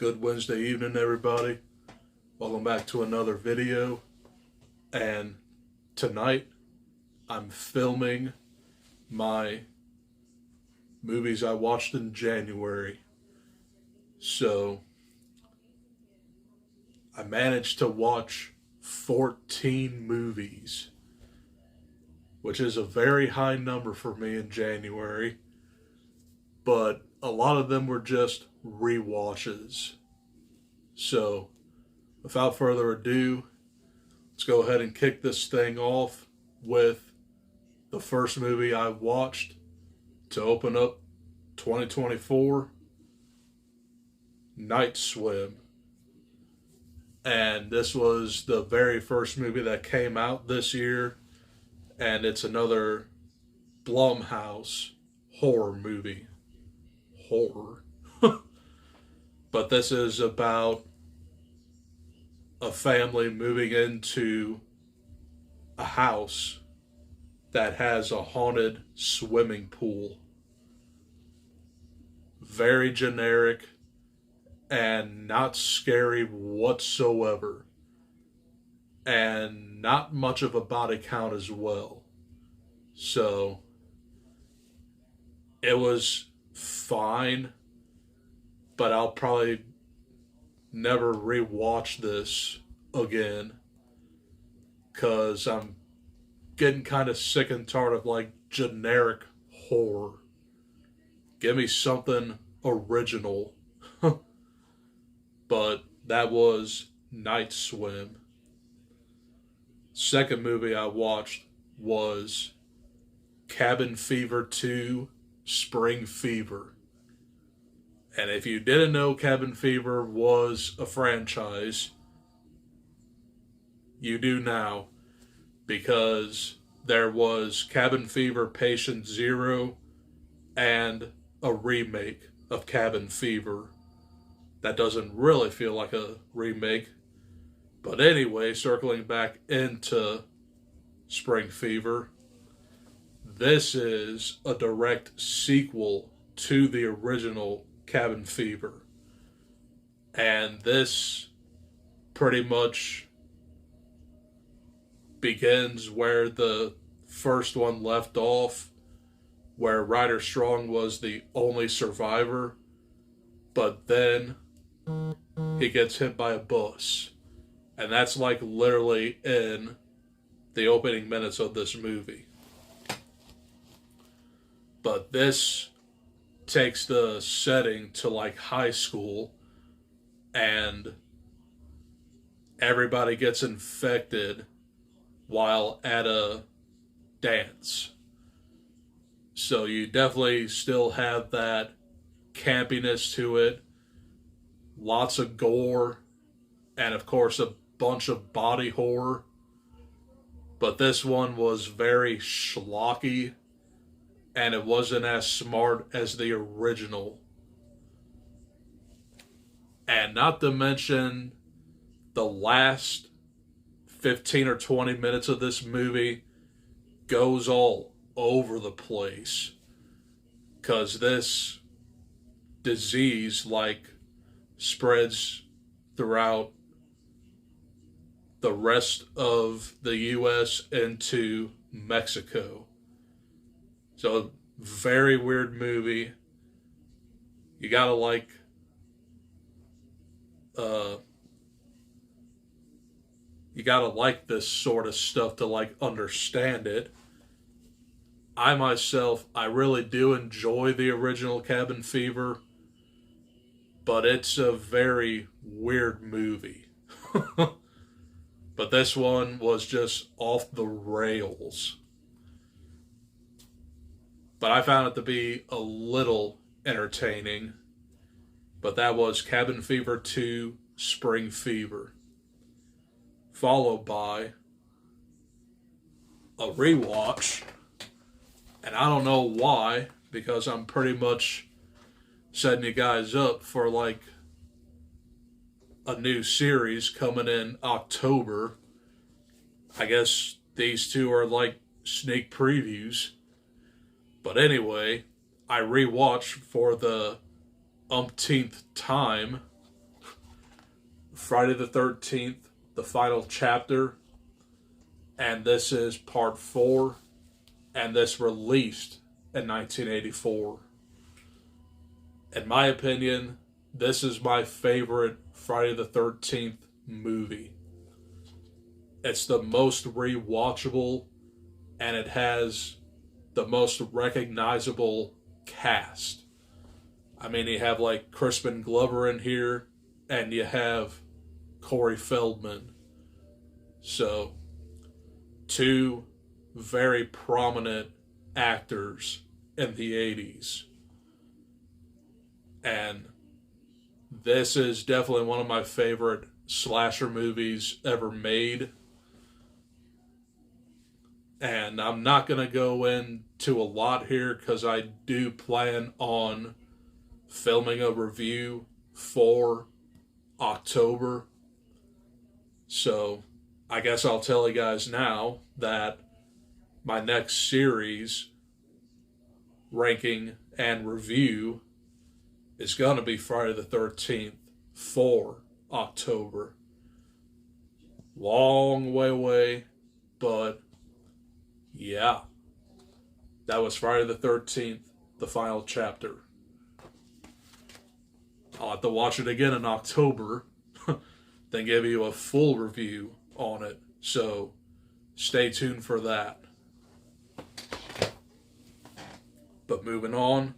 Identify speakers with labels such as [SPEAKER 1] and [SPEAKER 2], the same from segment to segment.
[SPEAKER 1] Good Wednesday evening, everybody. Welcome back to another video. And tonight, I'm filming my movies I watched in January. So, I managed to watch 14 movies, which is a very high number for me in January. But a lot of them were just rewatches. So, without further ado, let's go ahead and kick this thing off with the first movie I watched to open up 2024, Night Swim. And this was the very first movie that came out this year, and it's another Blumhouse horror movie. Horror. But this is about a family moving into a house that has a haunted swimming pool. Very generic and not scary whatsoever. And not much of a body count as well. So, it was fine, but I'll probably never rewatch this again because I'm getting kind of sick and tired of like generic horror. Give me something original. But that was Night Swim. Second movie I watched was Cabin Fever 2 Spring Fever. And if you didn't know Cabin Fever was a franchise, you do now, because there was Cabin Fever Patient Zero and a remake of Cabin Fever that doesn't really feel like a remake. But anyway, circling back into Spring Fever, this is a direct sequel to the original Cabin Fever. And this pretty much begins where the first one left off, where Ryder Strong was the only survivor, but then he gets hit by a bus. And that's like literally in the opening minutes of this movie. But this takes the setting to like high school, and everybody gets infected while at a dance. So you definitely still have that campiness to it, lots of gore, and of course a bunch of body horror. But this one was very schlocky, and it wasn't as smart as the original. And not to mention, the last 15 or 20 minutes of this movie goes all over the place. Because this disease, like, spreads throughout the rest of the U.S. into Mexico. So, very weird movie. You gotta like, this sort of stuff to like understand it. I myself, I really do enjoy the original Cabin Fever, but it's a very weird movie. But this one was just off the rails. But I found it to be a little entertaining. But that was Cabin Fever 2 Spring Fever. Followed by a rewatch. And I don't know why, because I'm pretty much setting you guys up for like a new series coming in October. I guess these two are like sneak previews. But anyway, I rewatched for the umpteenth time Friday the 13th, the final chapter, and this is part 4, and this released in 1984. In my opinion, this is my favorite Friday the 13th movie. It's the most rewatchable, and it has the most recognizable cast. I mean, you have like Crispin Glover in here, and you have Corey Feldman. So, two very prominent actors in the 80s. And this is definitely one of my favorite slasher movies ever made. And I'm not going to go into a lot here because I do plan on filming a review for October. So I guess I'll tell you guys now that my next series, ranking and review, is going to be Friday the 13th for October. Long way away, but yeah. That was Friday the 13th, the final chapter. I'll have to watch it again in October, then give you a full review on it. So stay tuned for that. But moving on,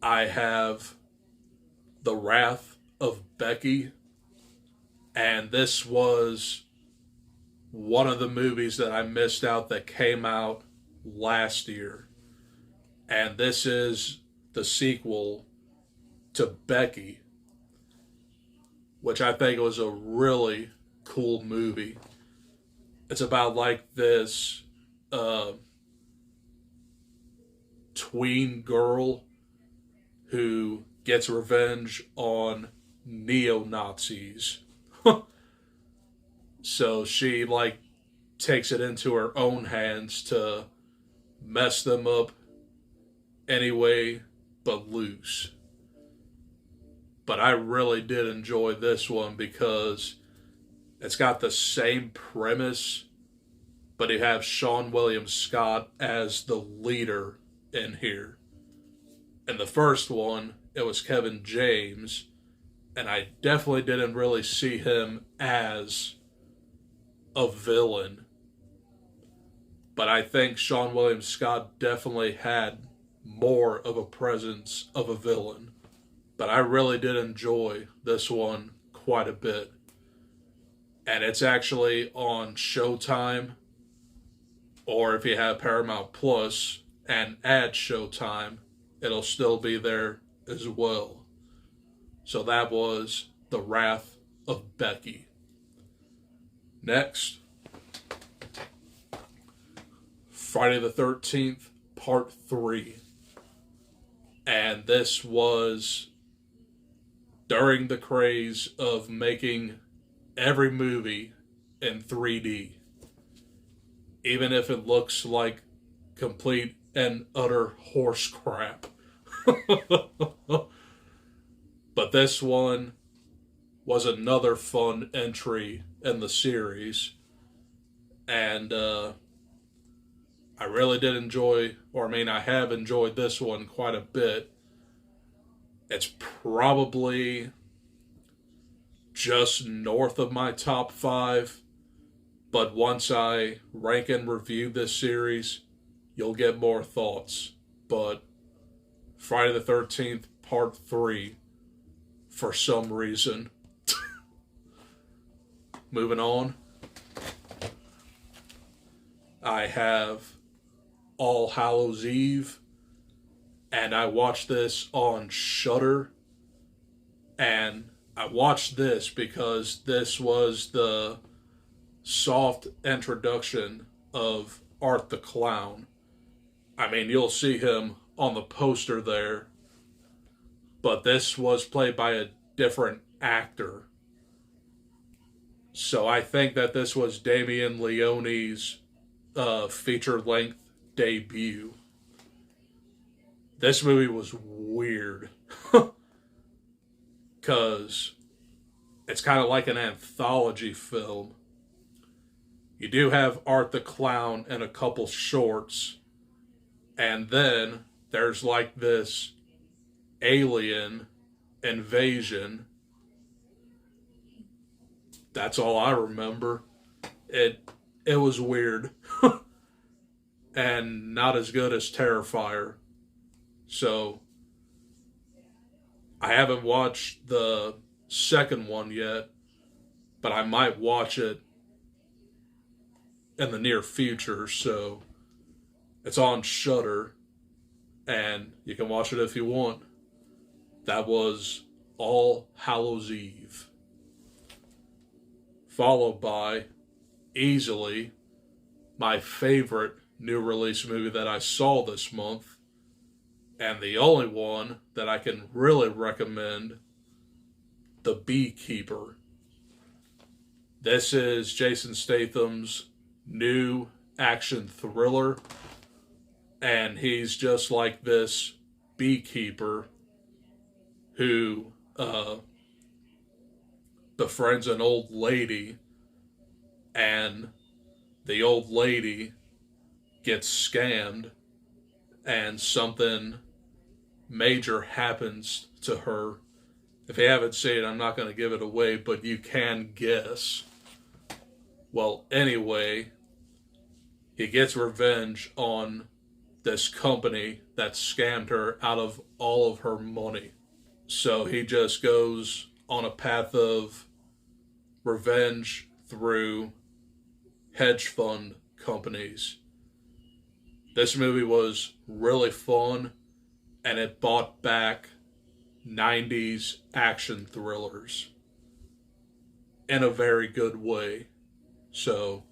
[SPEAKER 1] I have The Wrath of Becky, and this was one of the movies that I missed out that came out last year. And this is the sequel to Becky, which I think was a really cool movie. It's about like this tween girl who gets revenge on neo-Nazis. So she like takes it into her own hands to mess them up anyway but loose. But I really did enjoy this one because it's got the same premise, but you have Sean William Scott as the leader in here. In the first one, it was Kevin James, and I definitely didn't really see him as a villain. But I think Sean William Scott definitely had more of a presence of a villain. But I really did enjoy this one quite a bit. And it's actually on Showtime, or if you have Paramount Plus and add Showtime, it'll still be there as well. So that was The Wrath of Becky. Next, Friday the 13th, Part 3. And this was during the craze of making every movie in 3D. Even if it looks like complete and utter horse crap. But this one was another fun entry in the series. And I really did enjoy, I have enjoyed this one quite a bit. It's probably just north of my top 5. But once I rank and review this series, you'll get more thoughts. But Friday the 13th, Part 3, for some reason. Moving on, I have All Hallows Eve, and I watched this on Shudder, and I watched this because this was the soft introduction of Art the Clown. I mean, you'll see him on the poster there, but this was played by a different actor. So I think that this was Damien Leone's feature-length debut. This movie was weird. Because It's kind of like an anthology film. You do have Art the Clown and a couple shorts, and then there's like this alien invasion. That's all I remember. It was weird and not as good as Terrifier. So I haven't watched the second one yet, but I might watch it in the near future. So it's on Shudder, and you can watch it if you want. That was All Hallows Eve, followed by easily my favorite new release movie that I saw this month, and the only one that I can really recommend, The Beekeeper. This is Jason Statham's new action thriller, and he's just like this beekeeper who befriends an old lady, and the old lady gets scammed, and something major happens to her. If you haven't seen it, I'm not going to give it away, but you can guess. Well, anyway, he gets revenge on this company that scammed her out of all of her money. So he just goes on a path of revenge through hedge fund companies. This movie was really fun, and it brought back 90s action thrillers in a very good way. So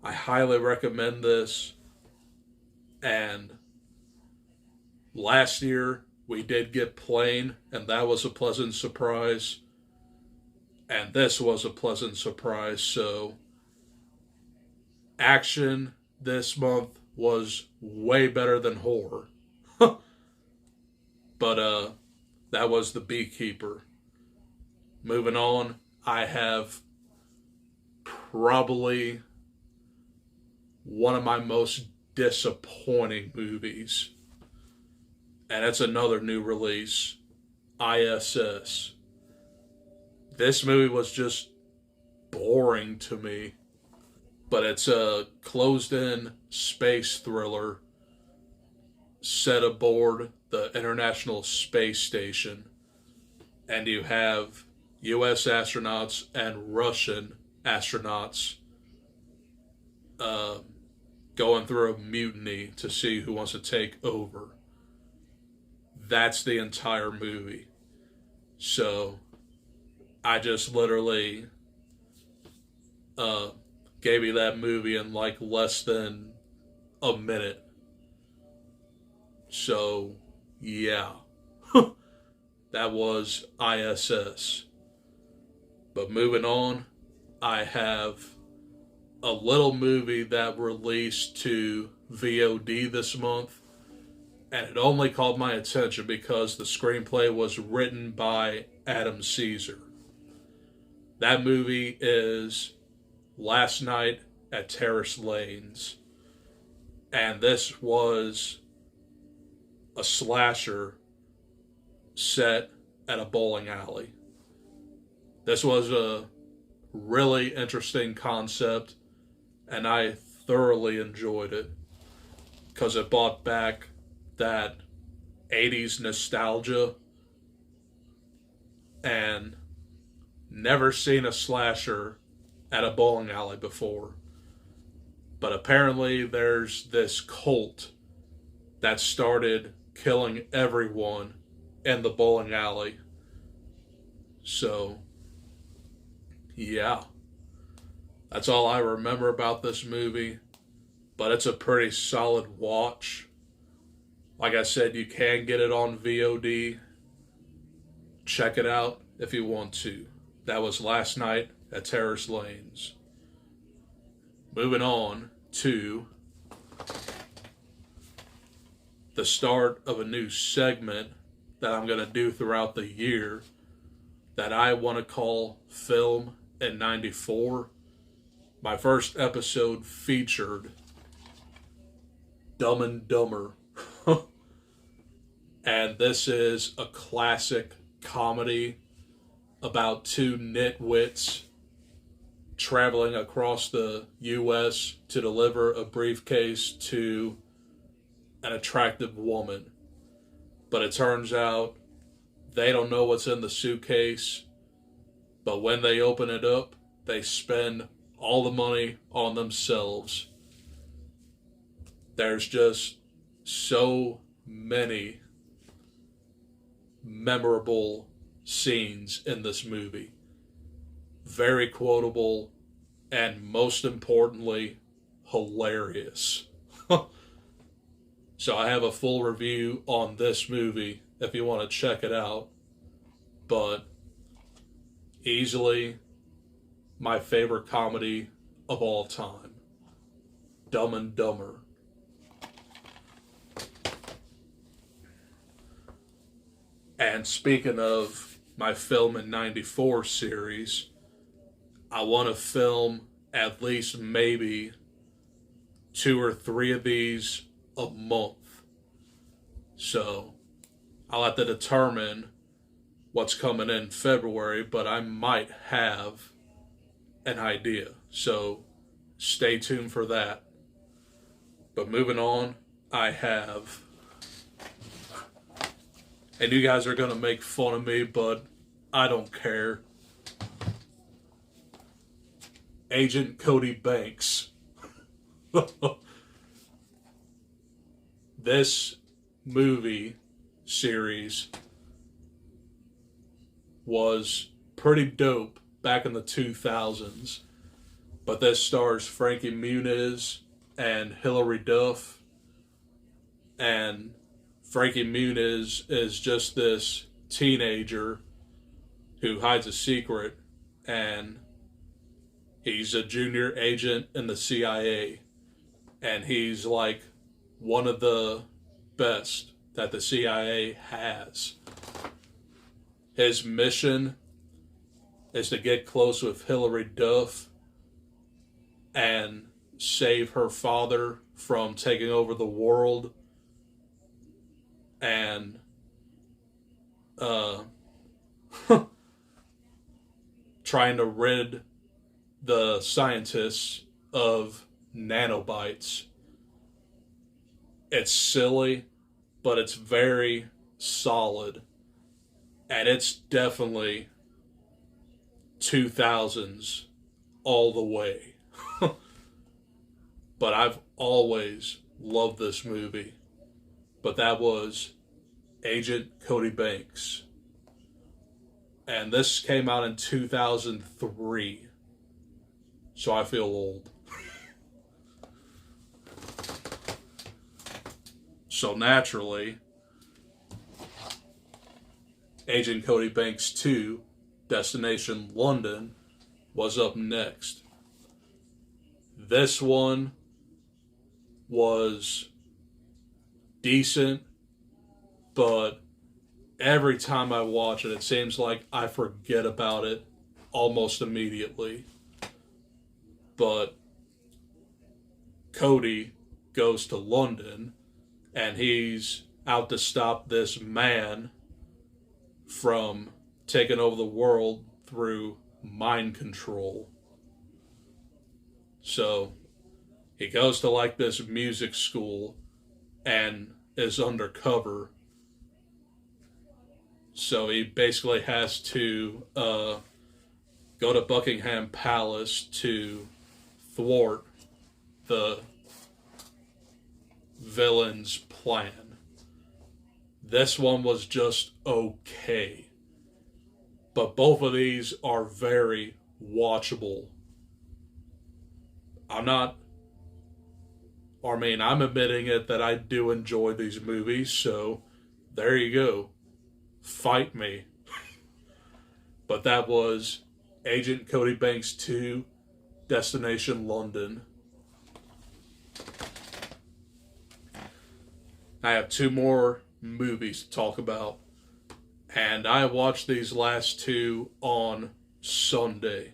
[SPEAKER 1] I highly recommend this. And last year we did get Plane, and that was a pleasant surprise. And this was a pleasant surprise. So action this month was way better than horror. But that was The Beekeeper. Moving on, I have probably one of my most disappointing movies, and it's another new release, ISS. This movie was just boring to me, but it's a closed-in space thriller set aboard the International Space Station, and you have U.S. astronauts and Russian astronauts going through a mutiny to see who wants to take over. That's the entire movie. So I just literally gave you that movie in like less than a minute. So yeah, that was ISS. But moving on, I have a little movie that released to VOD this month, and it only caught my attention because the screenplay was written by Adam Caesar. That movie is Last Night at Terrace Lanes, and this was a slasher set at a bowling alley. This was a really interesting concept, and I thoroughly enjoyed it because it brought back that 80s nostalgia, and never seen a slasher at a bowling alley before. But apparently there's this cult that started killing everyone in the bowling alley. So, yeah. That's all I remember about this movie. But it's a pretty solid watch. Like I said, you can get it on VOD. Check it out if you want to. That was Last Night at Terrace Lanes. Moving on to the start of a new segment that I'm going to do throughout the year that I want to call Film in 94. My first episode featured Dumb and Dumber. And this is a classic comedy about two nitwits traveling across the U.S. to deliver a briefcase to an attractive woman. But it turns out they don't know what's in the suitcase. But when they open it up, they spend all the money on themselves. There's just so many memorable scenes in this movie. Very quotable, and most importantly, hilarious. So I have a full review on this movie if you want to check it out. But easily my favorite comedy of all time. Dumb and Dumber. And speaking of my Film in 94 series, I want to film at least maybe 2 or 3 of these a month. So I'll have to determine what's coming in February, but I might have an idea. So stay tuned for that. But moving on, I have, and you guys are going to make fun of me, but I don't care, Agent Cody Banks. This movie series was pretty dope back in the 2000s, but this stars Frankie Muniz and Hilary Duff, and Frankie Muniz is just this teenager who hides a secret, and he's a junior agent in the CIA, and he's like one of the best that the CIA has. His mission is to get close with Hilary Duff and save her father from taking over the world, and trying to rid the scientists of nanobites. It's silly, but it's very solid. And it's definitely 2000s all the way. But I've always loved this movie. But that was Agent Cody Banks. And this came out in 2003. So I feel old. So naturally, Agent Cody Banks 2, Destination London, was up next. This one was decent, but every time I watch it, it seems like I forget about it almost immediately. But Cody goes to London, and he's out to stop this man from taking over the world through mind control. So he goes to like this music school and is undercover. So he basically has to go to Buckingham Palace to thwart the villain's plan. This one was just okay. But both of these are very watchable. I'm admitting it that I do enjoy these movies, so there you go. Fight me. But that was Agent Cody Banks 2, Destination London. I have 2 more movies to talk about. And I watched these last two on Sunday.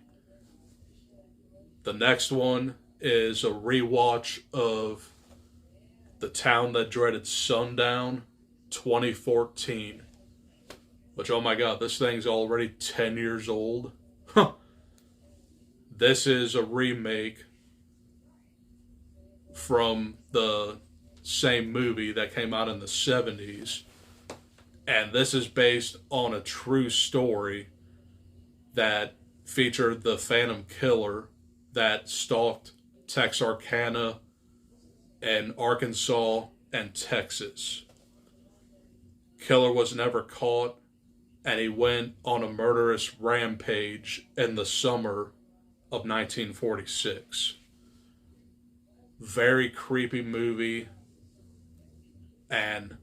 [SPEAKER 1] The next one is a rewatch of The Town That Dreaded Sundown 2014. Which, oh my god, this thing's already 10 years old. This is a remake from the same movie that came out in the 70s. And this is based on a true story that featured the Phantom Killer that stalked Texarkana and Arkansas and Texas. Killer was never caught, and he went on a murderous rampage in the summer of 1946. Very creepy movie, and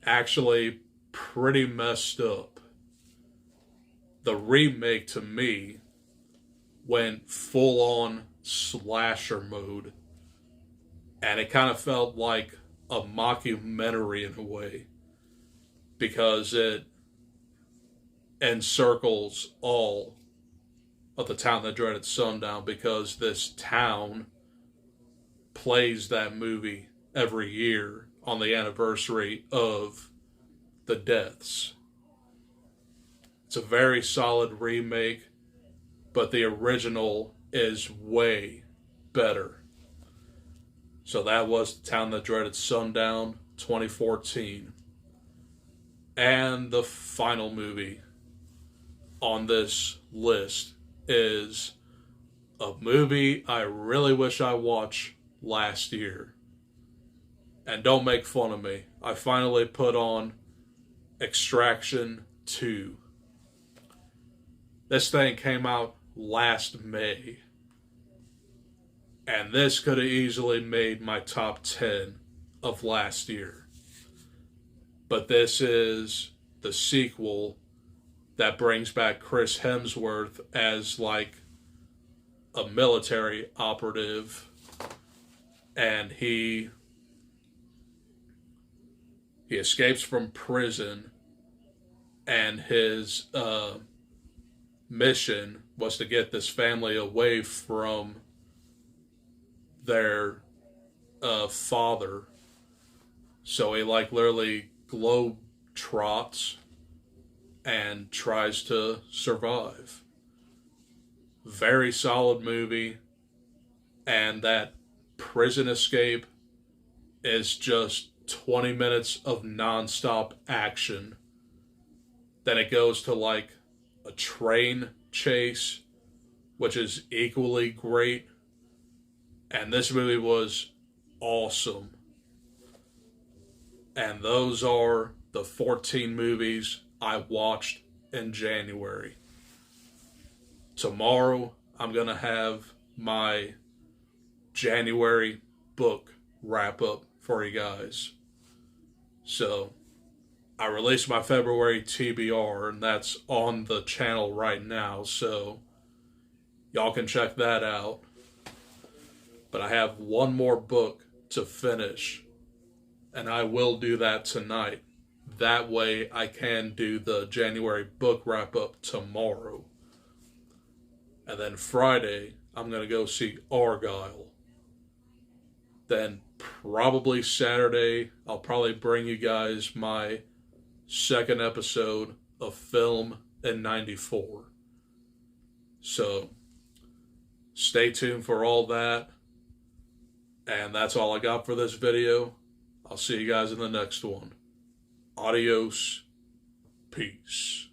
[SPEAKER 1] actually pretty messed up. The remake, to me, went full-on slasher mode, and it kind of felt like a mockumentary in a way, because it encircles all of The Town That Dreaded Sundown, because this town plays that movie every year on the anniversary of the deaths. It's a very solid remake, but the original is way better. So that was The Town That Dreaded Sundown 2014. And the final movie on this list is a movie I really wish I watched last year. And don't make fun of me. I finally put on Extraction 2. This thing came out last May. And this could have easily made my top 10 of last year. But this is the sequel that brings back Chris Hemsworth as like a military operative. And he escapes from prison, and his mission was to get this family away from their father. So he like literally globe trots and tries to survive. Very solid movie, and that prison escape is just 20 minutes of non-stop action. Then it goes to like a train chase, which is equally great. And this movie was awesome. And those are the 14 movies I watched in January. Tomorrow, I'm going to have my January book wrap up for you guys. So, I released my February TBR, and that's on the channel right now, so y'all can check that out. But I have one more book to finish, and I will do that tonight. That way I can do the January book wrap up tomorrow. And then Friday, I'm going to go see Argyle. Then probably Saturday, I'll probably bring you guys my second episode of Film in 94. So, stay tuned for all that. And that's all I got for this video. I'll see you guys in the next one. Adios. Peace.